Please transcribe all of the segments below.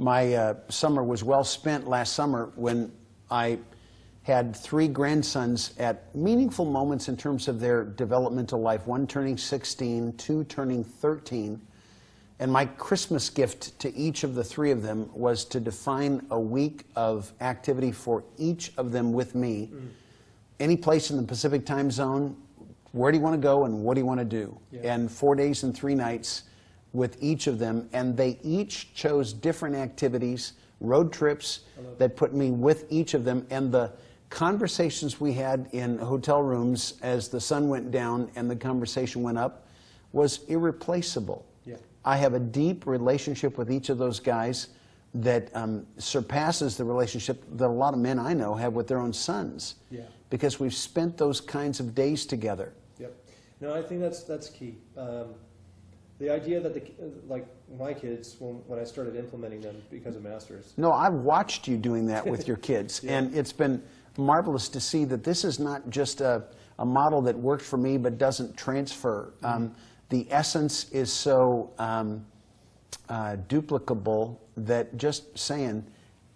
My summer was well spent last summer when I had 3 grandsons at meaningful moments in terms of their developmental life, 1 turning 16, 2 turning 13. And my Christmas gift to each of the 3 of them was to define a week of activity for each of them with me. Any place in the Pacific time zone, where do you want to go and what do you want to do? Yeah. And 4 days and 3 nights with each of them. And they each chose different activities, road trips that put me with each of them. And the conversations we had in hotel rooms as the sun went down and the conversation went up was irreplaceable. Yeah. I have a deep relationship with each of those guys that surpasses the relationship that a lot of men I know have with their own sons. Yeah. Because we've spent those kinds of days together. Yep. No, I think that's key. The idea that like my kids, when I started implementing them because of Masters. No, I've watched you doing that with your kids, yeah. And it's been marvelous to see that this is not just a model that worked for me but doesn't transfer. The essence is so duplicable that just saying,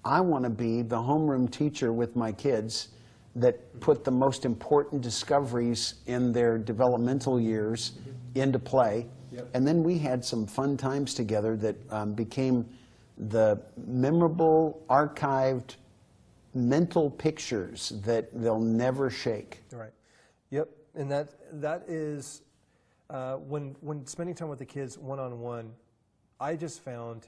I want to be the homeroom teacher with my kids that put the most important discoveries in their developmental years into play. Yep. And then we had some fun times together that became the memorable, archived mental pictures that they'll never shake. Right. Yep. And that is when spending time with the kids one-on-one, I just found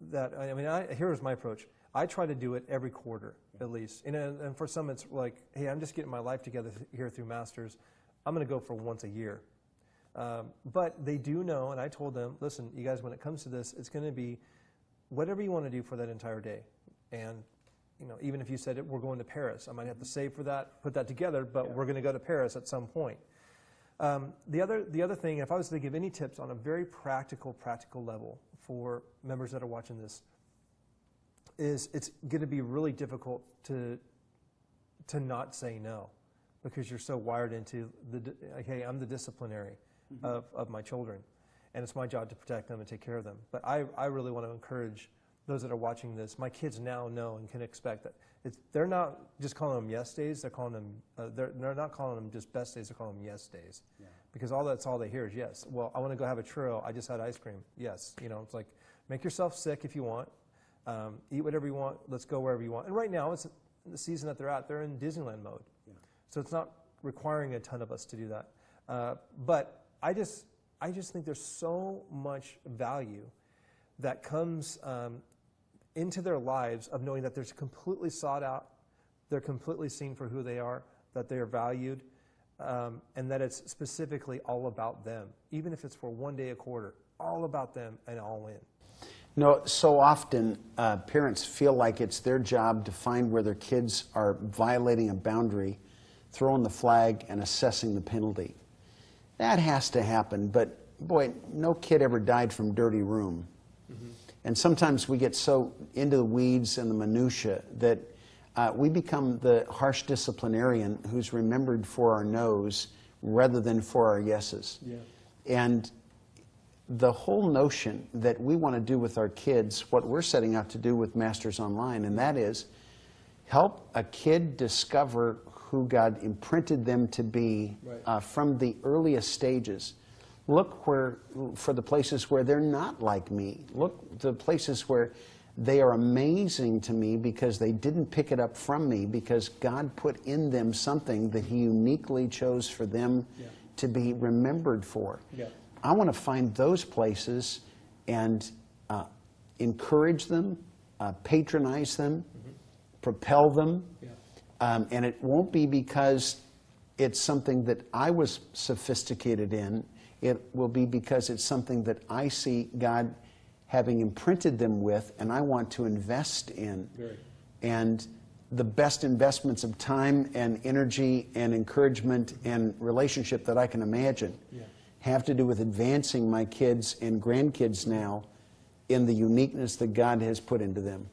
that, I mean, here's my approach. I try to do it every quarter, at least. And for some, it's like, hey, I'm just getting my life together here through Masters. I'm going to go for once a year. But they do know, and I told them, listen, you guys, when it comes to this, it's going to be whatever you want to do for that entire day. And, you know, even if you said we're going to Paris, I might have to save for that, put that together, but yeah, we're going to go to Paris at some point. The other thing, if I was to give any tips on a very practical level for members that are watching this, is it's going to be really difficult to not say no, because you're so wired into hey, I'm the disciplinary of my children, and it's my job to protect them and take care of them. But I really want to encourage those that are watching this. My kids now know and can expect that they're not just calling them yes days. They're calling them they're not calling them just best days. They're calling them yes days, yeah. Because that's all they hear is yes. Well, I want to go have a churro. I just had ice cream. Yes, you know, it's like make yourself sick if you want. Eat whatever you want. Let's go wherever you want. And right now, it's the season that they're at. They're in Disneyland mode, yeah. So it's not requiring a ton of us to do that. But I just think there's so much value that comes into their lives of knowing that they're completely sought out, they're completely seen for who they are, that they are valued, and that it's specifically all about them, even if it's for one day a quarter, all about them and all in. No, so often parents feel like it's their job to find where their kids are violating a boundary, throwing the flag, and assessing the penalty. That has to happen, but boy, no kid ever died from dirty room. And sometimes we get so into the weeds and the minutia that we become the harsh disciplinarian who's remembered for our no's rather than for our yeses. Yeah. And the whole notion that we want to do with our kids what we're setting out to do with Masters Online, and that is help a kid discover who God imprinted them to be, right, from the earliest stages. Look for the places where they're not like me. Look the places where they are amazing to me because they didn't pick it up from me, because God put in them something that He uniquely chose for them, yeah, to be remembered for. Yeah. I want to find those places and encourage them, patronize them, propel them. Yeah. And it won't be because it's something that I was sophisticated in. It will be because it's something that I see God having imprinted them with, and I want to invest in. Great. And the best investments of time and energy and encouragement and relationship that I can imagine, yeah, have to do with advancing my kids and grandkids now in the uniqueness that God has put into them.